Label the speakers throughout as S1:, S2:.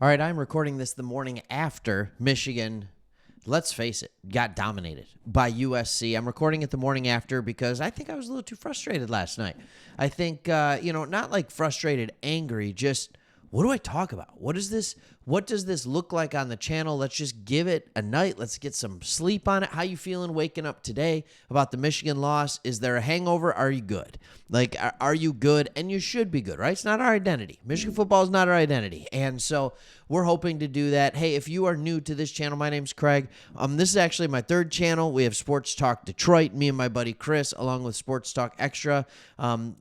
S1: All right, I'm recording this the morning after Michigan, let's face it, got dominated by USC. I'm recording it the morning after because I think I was a little too frustrated last night. I think, not like frustrated, angry, just what do I talk about? What does this look like on the channel? Let's just give it a night. Let's get some sleep on it. How you feeling waking up today about the Michigan loss? Is there a hangover? Are you good? Like, are you good? And you should be good, right? It's not our identity. Michigan football is not our identity. And so we're hoping to do that. Hey, if you are new to this channel, my name's Craig. This is actually my third channel. We have Sports Talk Detroit, me and my buddy Chris, along with Sports Talk Extra.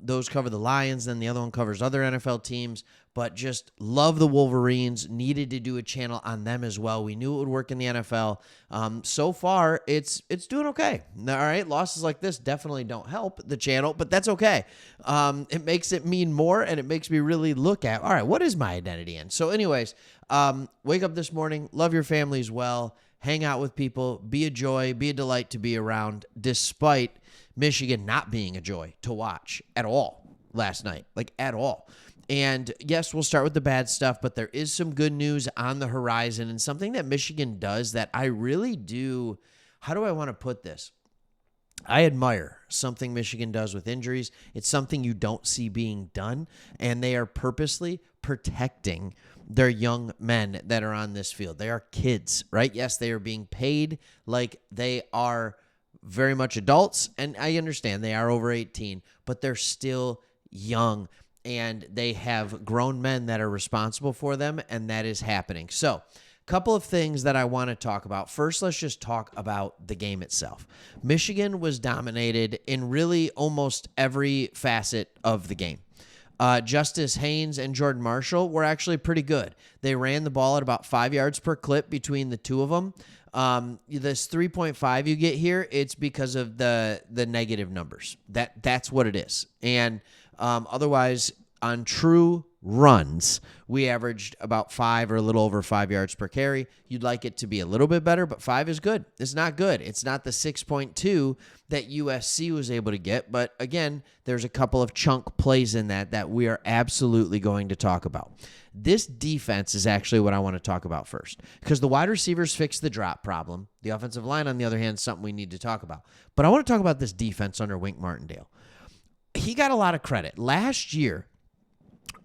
S1: Those cover the Lions, then the other one covers other NFL teams. But just love the Wolverines. Needed to do a channel on them as well. We knew it would work in the NFL. So far, it's doing okay. All right, losses like this definitely don't help the channel, but that's okay. It makes it mean more, and it makes me really look at, all right, what is my identity in? So anyways, wake up this morning, love your family as well, hang out with people, be a joy, be a delight to be around, despite Michigan not being a joy to watch at all last night, like at all. And yes, we'll start with the bad stuff, but there is some good news on the horizon and something that Michigan does that I really do. How do I want to put this? I admire something Michigan does with injuries. It's something you don't see being done, and they are purposely protecting their young men that are on this field. They are kids, right? Yes, they are being paid like they are very much adults, and I understand they are over 18, but they're still young. And they have grown men that are responsible for them, and that is happening. So, a couple of things that I want to talk about. First, let's just talk about the game itself. Michigan was dominated in really almost every facet of the game. Justice Haynes and Jordan Marshall were actually pretty good. They ran the ball at about 5 yards per clip between the two of them. This 3.5 you get here, it's because of the negative numbers. That's what it is. And otherwise, on true runs, we averaged about 5 or a little over 5 yards per carry. You'd like it to be a little bit better, but 5 is good. It's not good. It's not the 6.2 that USC was able to get. But again, there's a couple of chunk plays in that we are absolutely going to talk about. This defense is actually what I want to talk about first, because the wide receivers fixed the drop problem. The offensive line, on the other hand, is something we need to talk about. But I want to talk about this defense under Wink Martindale. He got a lot of credit. Last year,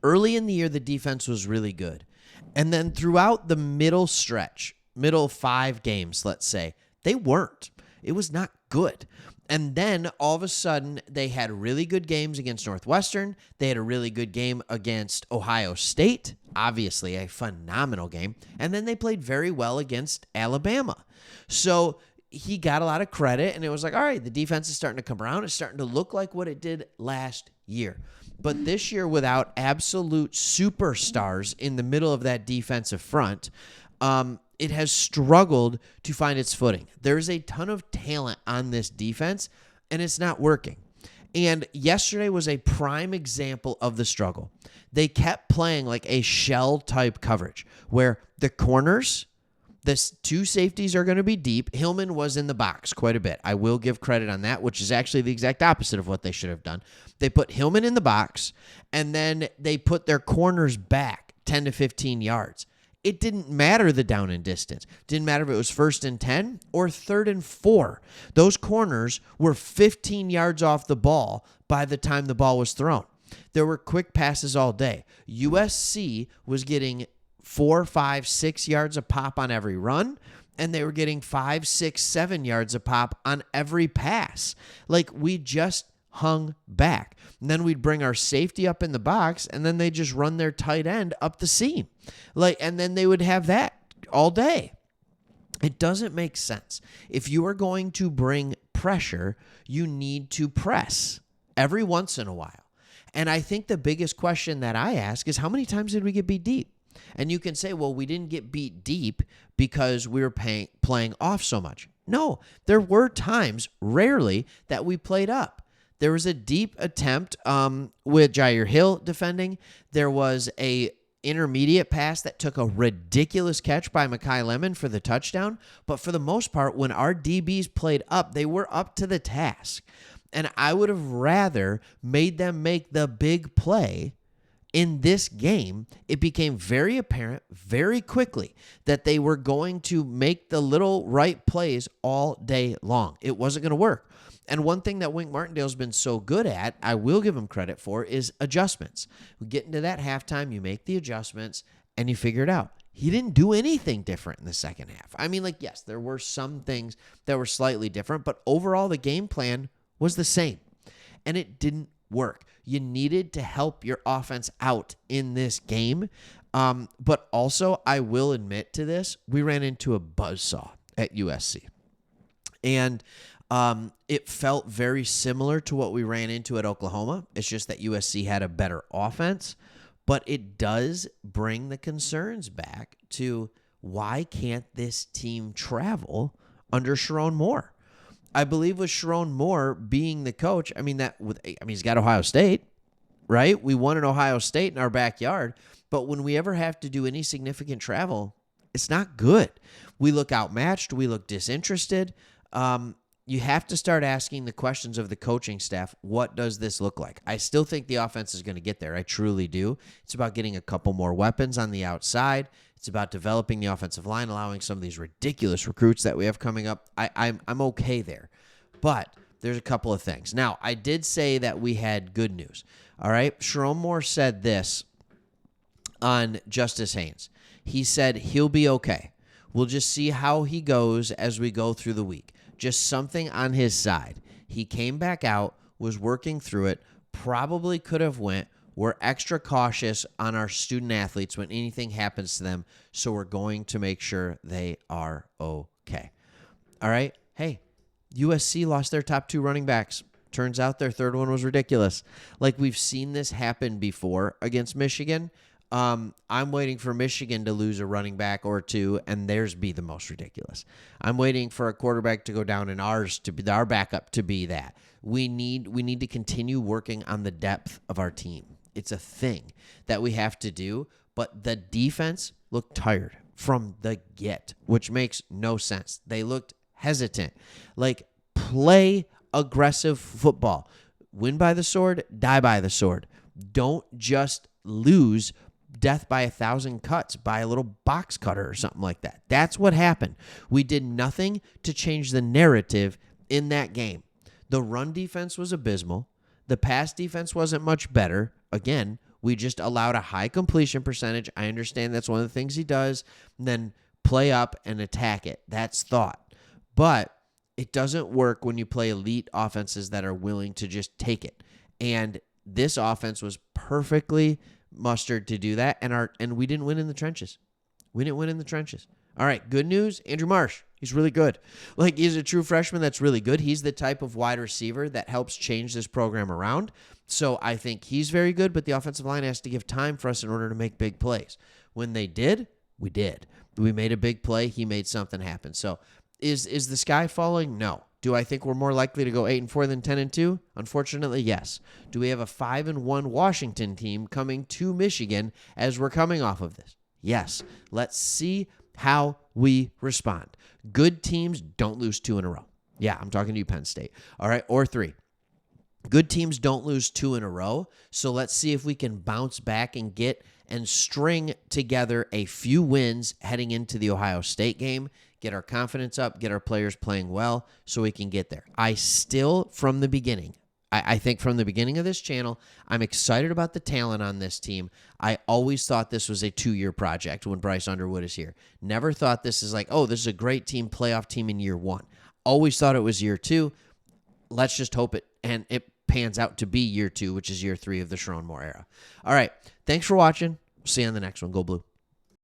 S1: early in the year, the defense was really good. And then throughout the middle stretch, middle 5 games, let's say, they weren't. It was not good. And then all of a sudden, they had really good games against Northwestern. They had a really good game against Ohio State, obviously a phenomenal game. And then they played very well against Alabama. So he got a lot of credit, and it was like, all right, the defense is starting to come around. It's starting to look like what it did last year. But this year, without absolute superstars in the middle of that defensive front, it has struggled to find its footing. There's a ton of talent on this defense, and it's not working. And yesterday was a prime example of the struggle. They kept playing like a shell-type coverage where the corners, the 2 safeties are going to be deep. Hillman was in the box quite a bit. I will give credit on that, which is actually the exact opposite of what they should have done. They put Hillman in the box, and then they put their corners back 10 to 15 yards. It didn't matter the down and distance. Didn't matter if it was 1st and 10 or 3rd and 4. Those corners were 15 yards off the ball by the time the ball was thrown. There were quick passes all day. USC was getting 4, 5, 6 yards a pop on every run, and they were getting 5, 6, 7 yards a pop on every pass. Like, we just hung back. And then we'd bring our safety up in the box, and then they just run their tight end up the seam. And then they would have that all day. It doesn't make sense. If you are going to bring pressure, you need to press every once in a while. And I think the biggest question that I ask is, how many times did we get beat deep? And you can say, well, we didn't get beat deep because we were playing off so much. No, there were times, rarely, that we played up. There was a deep attempt with Jair Hill defending. There was a intermediate pass that took a ridiculous catch by Mekhi Lemon for the touchdown. But for the most part, when our DBs played up, they were up to the task. And I would have rather made them make the big play In this game, it became very apparent very quickly that they were going to make the little right plays all day long. It wasn't going to work. And one thing that Wink Martindale's been so good at, I will give him credit for, is adjustments. We get into that halftime, you make the adjustments, and you figure it out. He didn't do anything different in the second half. I mean, like, yes, there were some things that were slightly different, but overall the game plan was the same. And it didn't work. You needed to help your offense out in this game. But also, I will admit to this, we ran into a buzzsaw at USC. And it felt very similar to what we ran into at Oklahoma. It's just that USC had a better offense. But it does bring the concerns back to why can't this team travel under Sharon Moore? I believe with Sharon Moore being the coach, he's got Ohio State, right? We won in Ohio State in our backyard. But when we ever have to do any significant travel, it's not good. We look outmatched. We look disinterested. You have to start asking the questions of the coaching staff. What does this look like? I still think the offense is going to get there. I truly do. It's about getting a couple more weapons on the outside. It's about developing the offensive line, allowing some of these ridiculous recruits that we have coming up. I'm okay there. But there's a couple of things. Now, I did say that we had good news. All right? Sharon Moore said this on Justice Haynes. He said he'll be okay. We'll just see how he goes as we go through the week. Just something on his side. He came back out, was working through it, probably could have went. We're extra cautious on our student athletes when anything happens to them, so we're going to make sure they are okay. All right? Hey, USC lost their top 2 running backs. Turns out their third one was ridiculous. Like, we've seen this happen before against Michigan. I'm waiting for Michigan to lose a running back or two, and theirs be the most ridiculous. I'm waiting for a quarterback to go down and ours to be our backup to be that. We need to continue working on the depth of our team. It's a thing that we have to do, but the defense looked tired from the get, which makes no sense. They looked hesitant. Like, play aggressive football. Win by the sword, die by the sword. Don't just lose death by 1,000 cuts by a little box cutter or something like that. That's what happened. We did nothing to change the narrative in that game. The run defense was abysmal. The pass defense wasn't much better. Again, we just allowed a high completion percentage. I understand that's one of the things he does. And then play up and attack it. That's thought. But it doesn't work when you play elite offenses that are willing to just take it. And this offense was perfectly mustered to do that, and we didn't win in the trenches. All right, good news, Andrew Marsh. He's really good. Like, he's a true freshman that's really good. He's the type of wide receiver that helps change this program around. So I think he's very good, but the offensive line has to give time for us in order to make big plays. When they did, we did. We made a big play. He made something happen. So is the sky falling? No. Do I think we're more likely to go 8-4 than 10-2? Unfortunately, yes. Do we have a 5-1 Washington team coming to Michigan as we're coming off of this? Yes. Let's see how we respond. Good teams don't lose 2 in a row. Yeah, I'm talking to you, Penn State. All right, or 3. Good teams don't lose 2 in a row, so let's see if we can bounce back and get and string together a few wins heading into the Ohio State game, get our confidence up, get our players playing well so we can get there. I still, from the beginning, I think from the beginning of this channel, I'm excited about the talent on this team. I always thought this was a 2-year project when Bryce Underwood is here. Never thought this is like, oh, this is a great team, playoff team in year 1. Always thought it was year 2. Let's just hope it pans out to be year 2, which is year 3 of the Sharon Moore era. All right. Thanks for watching. See you on the next one. Go Blue.